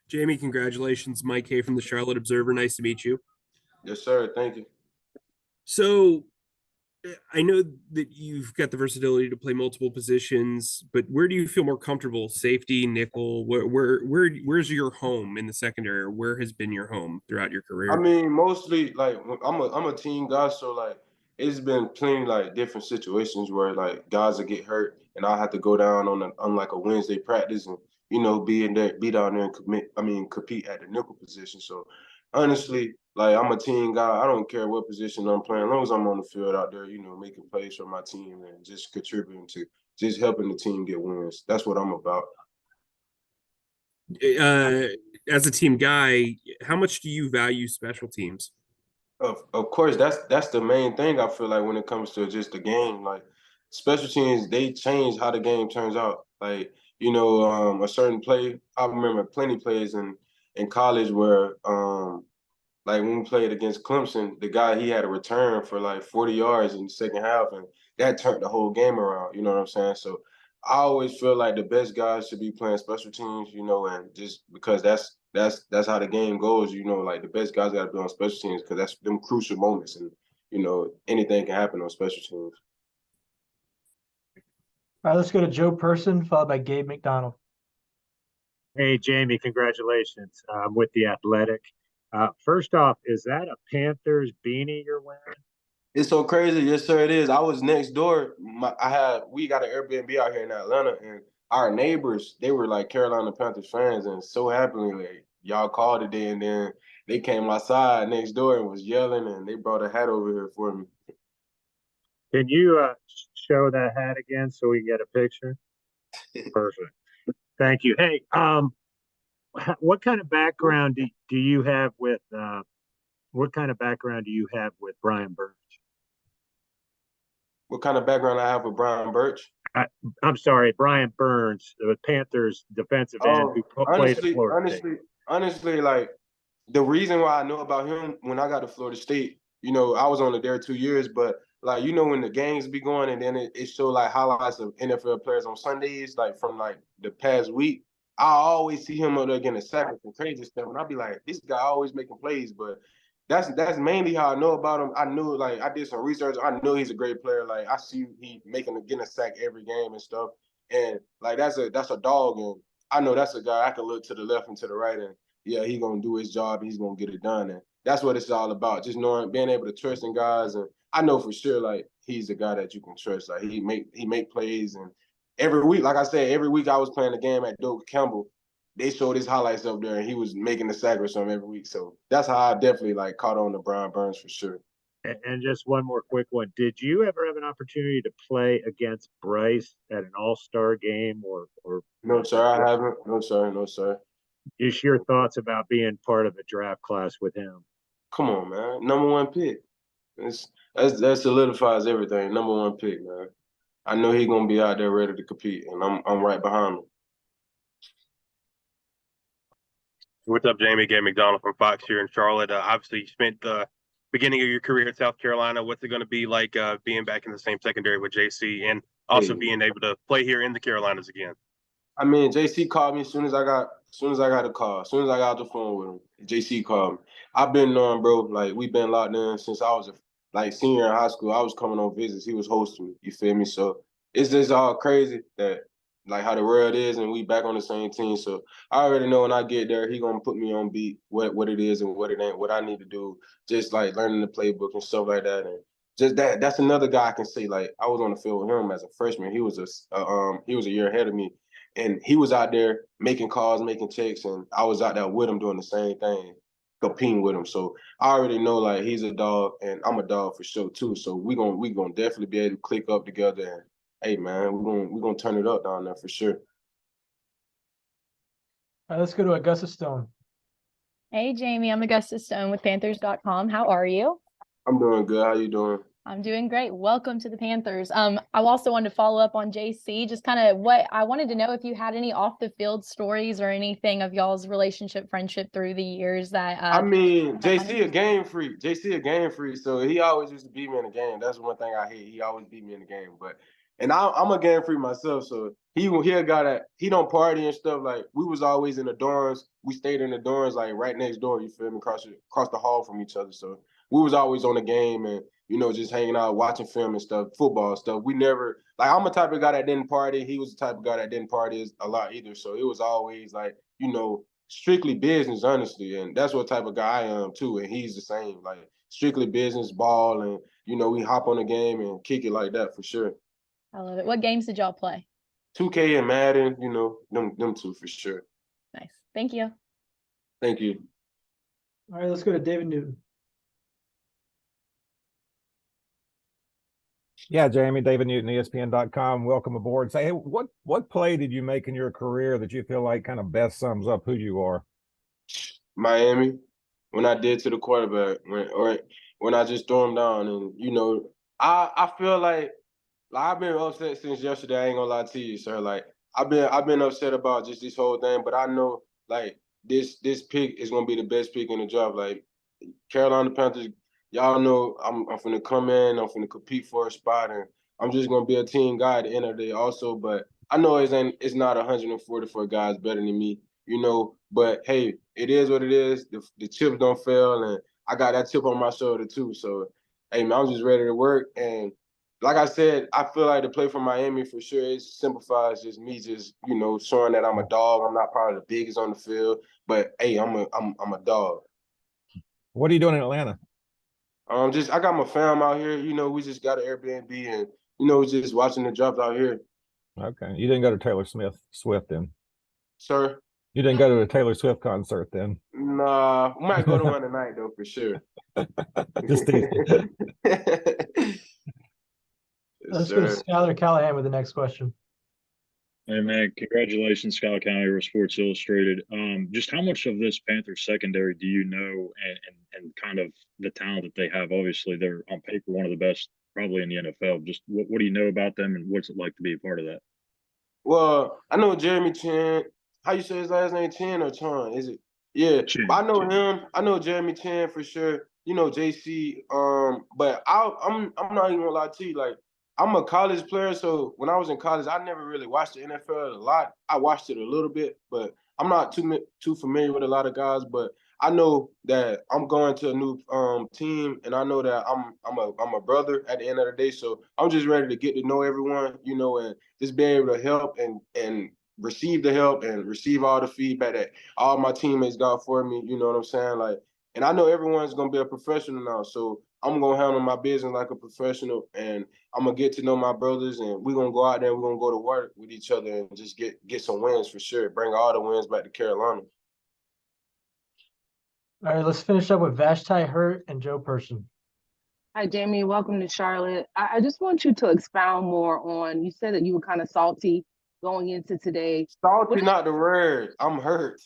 Jammie, congratulations. Mike K from the Charlotte Observer. Nice to meet you. Yes, sir. Thank you. So I know that you've got the versatility to play multiple positions, but where do you feel more comfortable? Safety, nickel? Where's your home in the secondary, or where has been your home throughout your I career? mean, mostly like I'm a team guy, so like it's been plenty like different situations where like guys will get hurt and I have to go down on like a Wednesday practice and be down there and compete at the nickel position. So honestly, like I'm a team guy. I don't care what position I'm playing, as long as I'm on the field out there, making plays for my team and just contributing to just helping the team get wins. That's what I'm about. Uh, as a team guy, how much do you value special teams? Of course, that's the main thing I feel like when it comes to just the game. Like special teams, they change how the game turns out. Like, a certain play, I remember plenty plays in college where like when we played against Clemson, the guy he had a return for like 40 yards in the second half, and that turned the whole game around. You know what I'm saying? So I always feel like the best guys should be playing special teams, and just because that's how the game goes. Like the best guys got to be on special teams because that's them crucial moments, and anything can happen on special teams. All right, let's go to Joe Person, followed by Gabe McDonald. Hey, Jammie, congratulations. I'm with The Athletic. First off, is that a Panthers beanie you're wearing? It's so crazy. Yes, sir, it is. I was next door. We got an Airbnb out here in Atlanta, and our neighbors, they were like Carolina Panthers fans, and so happily, like, y'all called today, and then they came outside next door and was yelling, and they brought a hat over here for me. Can you show that hat again so we can get a picture? Perfect. Thank you. Hey, what kind of background do you have with Brian Burns? What kind of background I have with Brian Birch? I'm sorry, Brian Burns, the Panthers defensive end who played at Florida State. Honestly, like the reason why I know about him when I got to Florida State, I was only there 2 years, but like when the games be going and then it show like highlights of NFL players on Sundays, like from like the past week, I always see him up there getting a sack with some crazy stuff, and I'll be like, this guy always making plays, but that's mainly how I know about him. I knew like I did some research. I know he's a great player. Like I see he getting a sack every game and stuff. And like that's a dog, and I know that's a guy I can look to the left and to the right, and yeah, he's gonna do his job. He's gonna get it done, and that's what it's all about. Just knowing, being able to trust in guys, and I know for sure like he's the guy that you can trust. Like he make plays, and every week, like I said, every week I was playing a game at Doak Campbell, they showed his highlights up there, and he was making the sack or something every week. So that's how I definitely like caught on to Brian Burns for sure. And just one more quick one. Did you ever have an opportunity to play against Bryce at an all-star game or No, sir, I haven't. No, sir, no, sir. Just your thoughts about being part of the draft class with him? Come on, man. Number one pick. That solidifies everything. Number one pick, man. I know he's gonna be out there ready to compete, and I'm right behind him. What's up, Jamie? Gabe McDonald from Fox here in Charlotte. Obviously, you spent the beginning of your career in South Carolina. What's it going to be like being back in the same secondary with JC and also being able to play here in the Carolinas again? I mean, JC called me as soon as I got a call, as soon as I got off the phone with him. JC called me. I've been knowing, bro. Like we've been locked in since I was like senior in high school. I was coming on visits. He was hosting me. You feel me? So it's just all crazy that like how the world is, and we back on the same team. So I already know when I get there, he gonna put me on beat what it is and what it ain't, what I need to do. Just like learning the playbook and stuff like that, and just that's another guy I can say. Like I was on the field with him as a freshman. He was a year ahead of me, and he was out there making calls, making checks, and I was out there with him doing the same thing, competing with him. So I already know like he's a dog, and I'm a dog for sure too. So we gonna definitely be able to click up together. And hey, man, we're gonna turn it up down there for sure. All right, let's go to Augusta Stone. Hey, Jamie, I'm Augusta Stone with Panthers.com. How are you? I'm doing good. How you doing? I'm doing great. Welcome to the Panthers. I also wanted to follow up on JC, just kind of what I wanted to know if you had any off the field stories or anything of y'all's relationship, friendship through the years that I mean, JC a game freak. JC a game freak. So he always used to beat me in the game. That's one thing I hate. He always beat me in the game. And I'm a game freak myself. So he a guy that he don't party and stuff. Like we was always in the dorms. We stayed in the dorms like right next door. You feel me? Across the hall from each other. So we was always on the game and just hanging out, watching film and stuff, football stuff. We never like I'm a type of guy that didn't party. He was the type of guy that didn't party a lot either. So it was always like strictly business, honestly, and that's what type of guy I am too. And he's the same, like strictly business, ball, and we hop on the game and kick it like that for sure. I love it. What games did y'all play? 2K and Madden, them two for sure. Nice. Thank you. Thank you. All right, let's go to David Newton. Yeah, Jamie, David Newton, ESPN.com. Welcome aboard. Say, hey, what play did you make in your career that you feel like kind of best sums up who you are? Miami, when I did to the quarterback, when I just threw him down, and I feel like I've been upset since yesterday. I ain't gonna lie to you, sir. Like I've been upset about just this whole thing, but I know like this pick is gonna be the best pick in the draft. Like Carolina Panthers, y'all know I'm finna come in, I'm finna compete for a spot, and I'm just gonna be a team guy at the end of the day also. But I know it's not 144 guys better than me, But hey, it is what it is. The chips don't fail, and I got that chip on my shoulder too. So hey man, I'm just ready to work. And like I said, I feel like the play for Miami for sure it simplifies just me showing that I'm a dog. I'm not probably the biggest on the field, but hey, I'm a dog. What are you doing in Atlanta? I got my fam out here. We just got an Airbnb and just watching the draft out here. Okay, you didn't go to Taylor Swift then? Sir? You didn't go to a Taylor Swift concert then? Nah, we might go to one tonight though for sure. Just teasing. Let's go to Skylar Callahan with the next question. Hey man, congratulations, Scott County or Sports Illustrated. Just how much of this Panthers secondary do you know and kind of the talent that they have? Obviously, they're on paper one of the best probably in the NFL. Just what do you know about them and what's it like to be a part of that? Well, I know Jeremy Chin. How you say his last name? Chin or Chon? Is it? Yeah, Chin, but I know Chin. him. I know Jeremy Chin for sure. JC. But I'm not even gonna lie to you. Like I'm a college player, so when I was in college, I never really watched the NFL a lot. I watched it a little bit, but I'm not too familiar with a lot of guys. But I know that I'm going to a new team, and I know that I'm a brother at the end of the day. So I'm just ready to get to know everyone, and just be able to help and receive the help and receive all the feedback that all my teammates got for me. You know what I'm saying? Like, and I know everyone's gonna be a professional now, so I'm gonna handle my business like a professional, and I'm gonna get to know my brothers, and we're gonna go out there and we're gonna go to work with each other and just get some wins for sure. Bring all the wins back to Carolina. All right, let's finish up with Vashti Hurt and Joe Person. Hi, Jamie. Welcome to Charlotte. I just want you to expound more on, you said that you were kind of salty going into today. Salty, not the word. I'm hurt.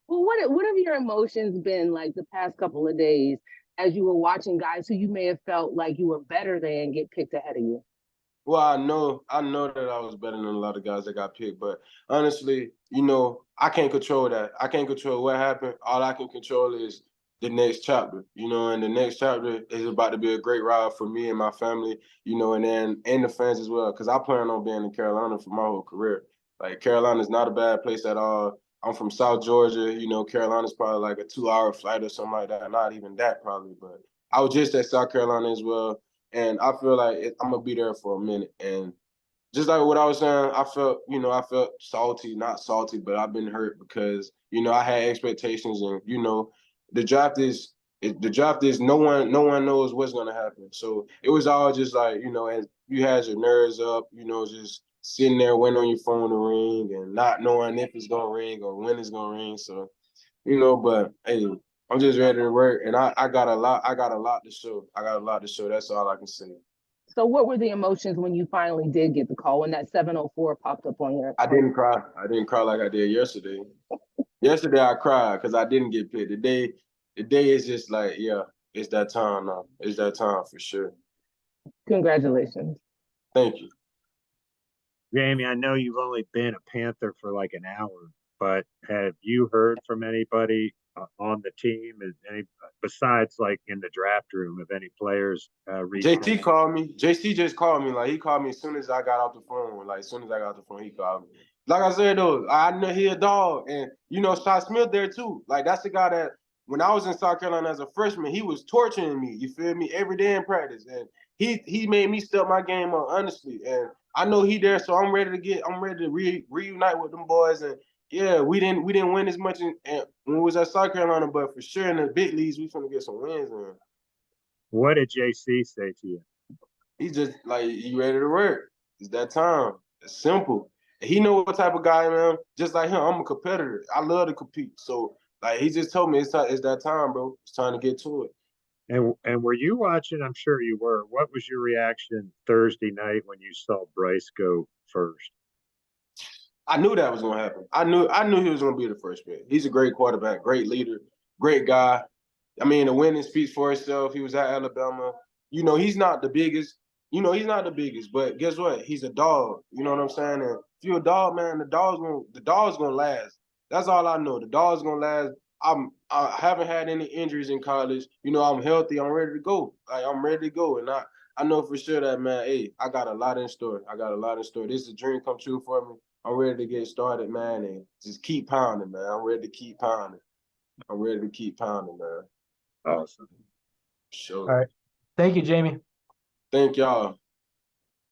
Well, what have your emotions been like the past couple of days as you were watching guys who you may have felt like you were better than get picked ahead of you? Well, I know that I was better than a lot of guys that got picked, but honestly, I can't control that. I can't control what happened. All I can control is the next chapter, and the next chapter is about to be a great ride for me and my family, and the fans as well, because I plan on being in Carolina for my whole career. Like Carolina's not a bad place at all. I'm from South Georgia, Carolina's probably like a 2-hour flight or something like that. Not even that probably, but I was just at South Carolina as well. And I feel like I'm going to be there for a minute. And just like what I was saying, I felt salty, not salty, but I've been hurt because, I had expectations and, the draft is no one knows what's going to happen. So it was all just like, as you had your nerves up, just sitting there waiting on your phone to ring and not knowing if it's going to ring or when it's going to ring. So, but hey, I'm just ready to work, and I got a lot to show. That's all I can say. So what were the emotions when you finally did get the call, when that 704 popped up on your I didn't cry. I didn't cry like I did yesterday. Yesterday I cried because I didn't get picked. The day is just like, yeah, it's that time now. It's that time for sure. Congratulations. Thank you. Jamie, I know you've only been a Panther for like an hour, but have you heard from anybody on the team? Is any besides like in the draft room of any players reached JT out? called me. JC just called me. Like he called me as soon as I got off the phone. Like as soon as I got off the phone, he called me. Like I said though, I know he a dog, and you know Shot Smith there too. Like that's the guy that when I was in South Carolina as a freshman, he was torturing me. You feel me? Every day in practice, and he made me step my game up honestly. And I know he there, so I'm ready to reunite with them boys. And yeah, we didn't win as much when we was at South Carolina, but for sure in the big leagues, we finna get some wins in. What did JC say to you? He's just like, you ready to work? It's that time. It's simple. He know what type of guy I am. Just like him, I'm a competitor. I love to compete. So like he just told me it's that time, bro. It's time to get to it. And were you watching? I'm sure you were. What was your reaction Thursday night when you saw Bryce go first? I knew that was gonna happen. I knew he was gonna be the first pick. He's a great quarterback, great leader, great guy. I mean, the winning speaks for itself. He was at Alabama. You know, he's not the biggest. But guess what? He's a dog. You know what I'm saying? And if you're a dog, man, the dog's gonna last. That's all I know. The dog's gonna last. I haven't had any injuries in college. You know, I'm healthy. I'm ready to go. Like I'm ready to go. And I know for sure that, man, hey, I got a lot in store. This is a dream come true for me. I'm ready to get started, man, and just keep pounding, man. I'm ready to keep pounding, man. Awesome. Sure. All right. Thank you, Jammie. Thank y'all.